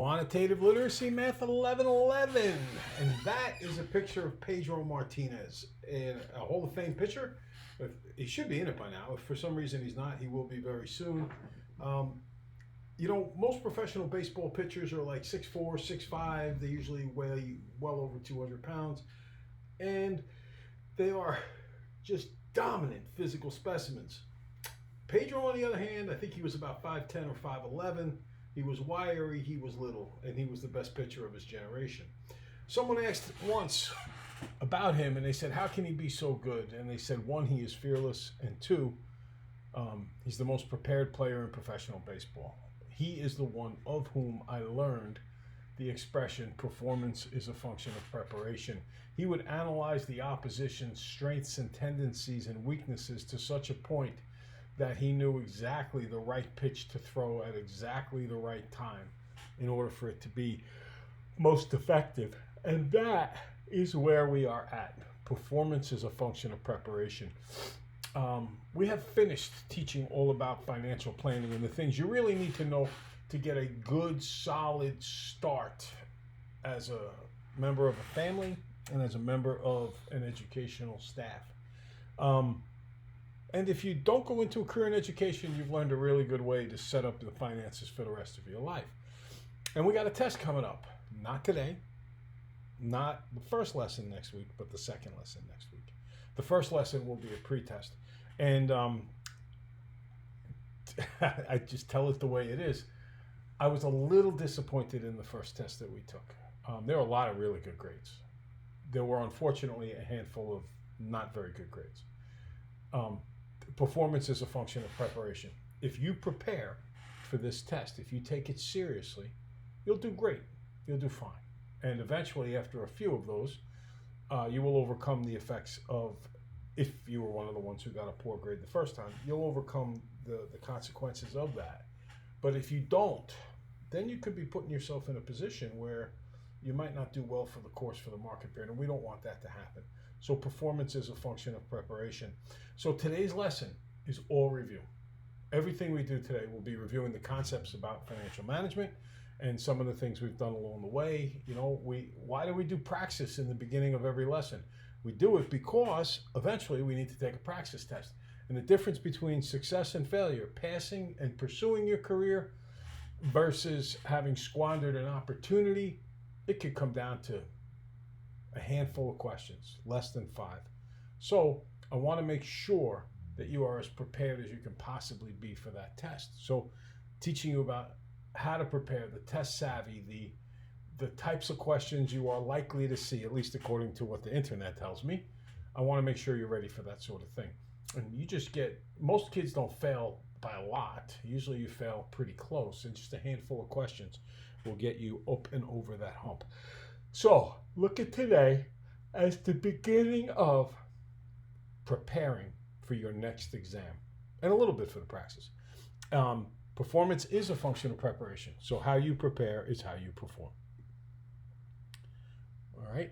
Quantitative Literacy Math 1111. And that is a picture of Pedro Martinez, in a Hall of Fame pitcher. He should be in it by now. If for some reason he's not, he will be very soon. You know, most professional baseball pitchers are like 6'4", 6'5". They usually weigh well over 200 pounds. And they are just dominant physical specimens. Pedro, on the other hand, I think he was about 5'10" or 5'11". He was wiry, he was little, and he was the best pitcher of his generation. Someone asked once about him, and they said, how can he be so good? And they said, one, he is fearless, and two, he's the most prepared player in professional baseball. He is the one of whom I learned the expression, performance is a function of preparation. He would analyze the opposition's strengths and tendencies and weaknesses to such a point that he knew exactly the right pitch to throw at exactly the right time in order for it to be most effective. And that is where we are at. Performance is a function of preparation. We have finished teaching all about financial planning and the things you really need to know to get a good, solid start as a member of a family and as a member of an educational staff. And if you don't go into a career in education, you've learned a really good way to set up the finances for the rest of your life. And we got a test coming up. Not today, not the first lesson next week, but the second lesson next week. The first lesson will be a pre-test. And I just tell it the way it is. I was a little disappointed in the first test that we took. There were a lot of really good grades. There were, unfortunately, a handful of not very good grades. Performance is a function of preparation. If you prepare for this test, if you take it seriously, you'll do great. You'll do fine. And eventually, after a few of those, you will overcome the effects of, if you were one of the ones who got a poor grade the first time, you'll overcome the consequences of that. But if you don't, then you could be putting yourself in a position where you might not do well for the course for the market period, and we don't want that to happen. So performance is a function of preparation. So today's lesson is all review. Everything we do today will be reviewing the concepts about financial management and some of the things we've done along the way. You know, why do we do PRAXIS in the beginning of every lesson? We do it because eventually we need to take a PRAXIS test. And the difference between success and failure, passing and pursuing your career versus having squandered an opportunity, it could come down to a handful of questions, less than 5. So I want to make sure that you are as prepared as you can possibly be for that test. So teaching you about how to prepare, the test savvy, the types of questions you are likely to see, at least according to what the internet tells me. I want to make sure you're ready for that sort of thing. And you just most kids don't fail by a lot. Usually you fail pretty close, and just a handful of questions will get you up and over that hump. So look at today as the beginning of preparing for your next exam, and a little bit for the PRAXIS. Performance is a function of preparation. So how you prepare is how you perform. All right.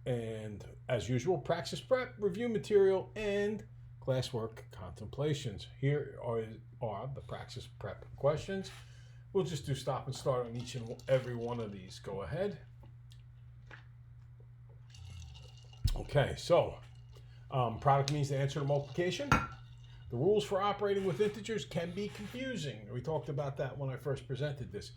And as usual, PRAXIS prep, review material, and classwork contemplations. Here are the PRAXIS prep questions. We'll just do stop and start on each and every one of these. Go ahead. Okay, so product means the answer to multiplication. The rules for operating with integers can be confusing. We talked about that when I first presented this.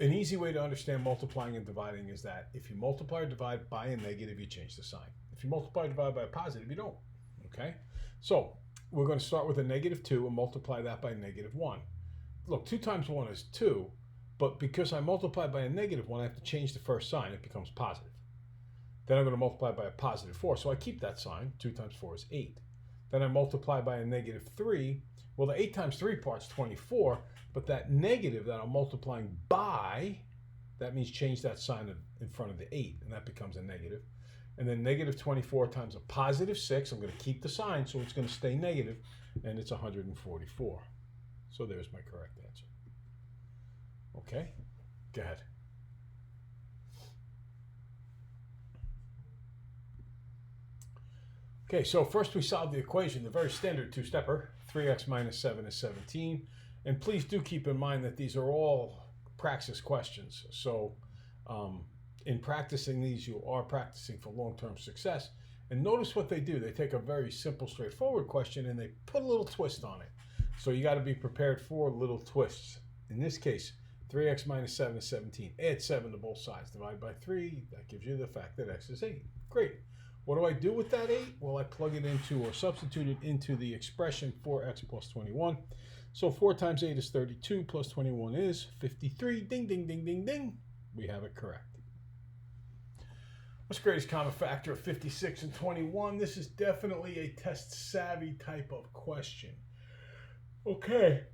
An easy way to understand multiplying and dividing is that if you multiply or divide by a negative, you change the sign. If you multiply or divide by a positive, you don't. Okay? So we're going to start with a -2 and multiply that by -1. Look, 2 times 1 is 2, but because I multiply by a -1, I have to change the first sign. It becomes positive. Then I'm going to multiply by a +4, so I keep that sign. 2 times 4 is 8. Then I multiply by a -3. Well, the 8 times 3 part's 24, but that negative that I'm multiplying by, that means change that sign in front of the 8, and that becomes a negative. And then -24 times a +6, I'm going to keep the sign, so it's going to stay negative, and it's 144. So there's my correct answer. Okay, go ahead. Okay, so first we solve the equation, the very standard two-stepper. 3x minus 7 is 17. And please do keep in mind that these are all praxis questions. So in practicing these, you are practicing for long-term success. And notice what they do. They take a very simple, straightforward question and they put a little twist on it. So you got to be prepared for little twists. In this case, 3x minus 7 is 17. Add 7 to both sides. Divide by 3. That gives you the fact that x is 8. Great. What do I do with that 8? Well, I plug it into or substitute it into the expression 4x plus 21. So 4 times 8 is 32 plus 21 is 53. Ding, ding, ding, ding, ding. We have it correct. What's the greatest common factor of 56 and 21? This is definitely a test savvy type of question. Okay.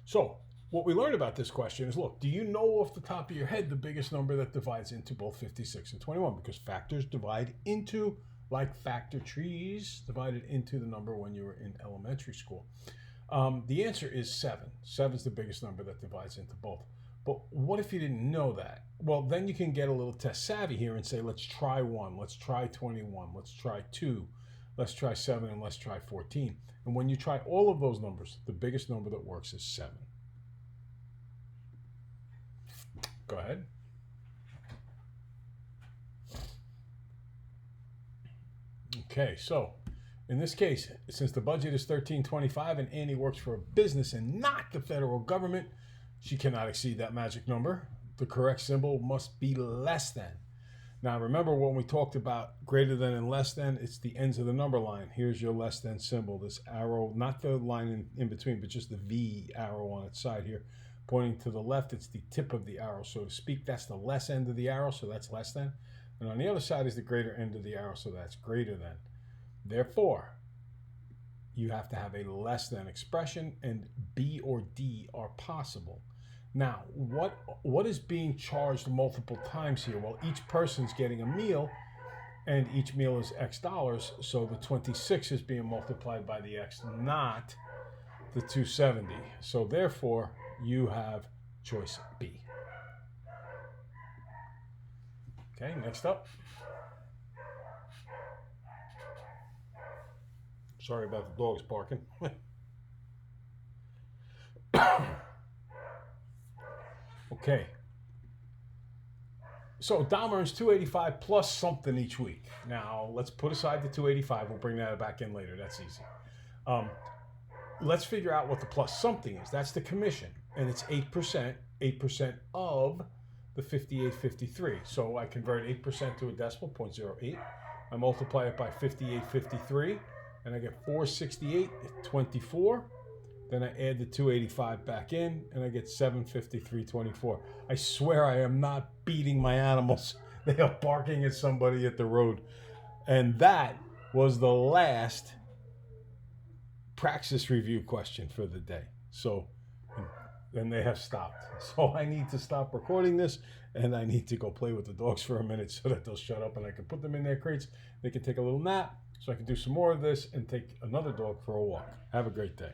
So what we learned about this question is, look, do you know off the top of your head the biggest number that divides into both 56 and 21? Because factors divide into, like factor trees, divided into the number when you were in elementary school. The answer is 7. 7 is the biggest number that divides into both. But what if you didn't know that? Well, then you can get a little test savvy here and say, let's try 1, let's try 21, let's try 2, let's try 7, and let's try 14. And when you try all of those numbers, the biggest number that works is 7. Go ahead. Okay, so in this case, since the budget is $13.25 and Annie works for a business and not the federal government, she cannot exceed that magic number. The correct symbol must be less than. Now remember when we talked about greater than and less than, it's the ends of the number line. Here's your less than symbol, this arrow, not the line in between, but just the V arrow on its side here. Pointing to the left, it's the tip of the arrow, so to speak. That's the less end of the arrow, so that's less than. And on the other side is the greater end of the arrow, so that's greater than. Therefore, you have to have a less than expression, and B or D are possible. Now, what is being charged multiple times here? Well, each person's getting a meal, and each meal is X dollars, so the 26 is being multiplied by the X, not the 270. So therefore, you have choice B. Okay, next up. Sorry about the dogs barking. Okay. So Dom earns $285 plus something each week. Now, let's put aside the $285. We'll bring that back in later. That's easy. Let's figure out what the plus something is. That's the commission. And it's 8%. 8% of the 58.53. So I convert 8% to a decimal, 0.08. I multiply it by 58.53. And I get 468.24. Then I add the 285 back in, and I get 753.24. I swear I am not beating my animals. They are barking at somebody at the road. And that was the last praxis review question for the day. So then they have stopped. So I need to stop recording this, and I need to go play with the dogs for a minute so that they'll shut up and I can put them in their crates. They can take a little nap so I can do some more of this and take another dog for a walk. Have a great day.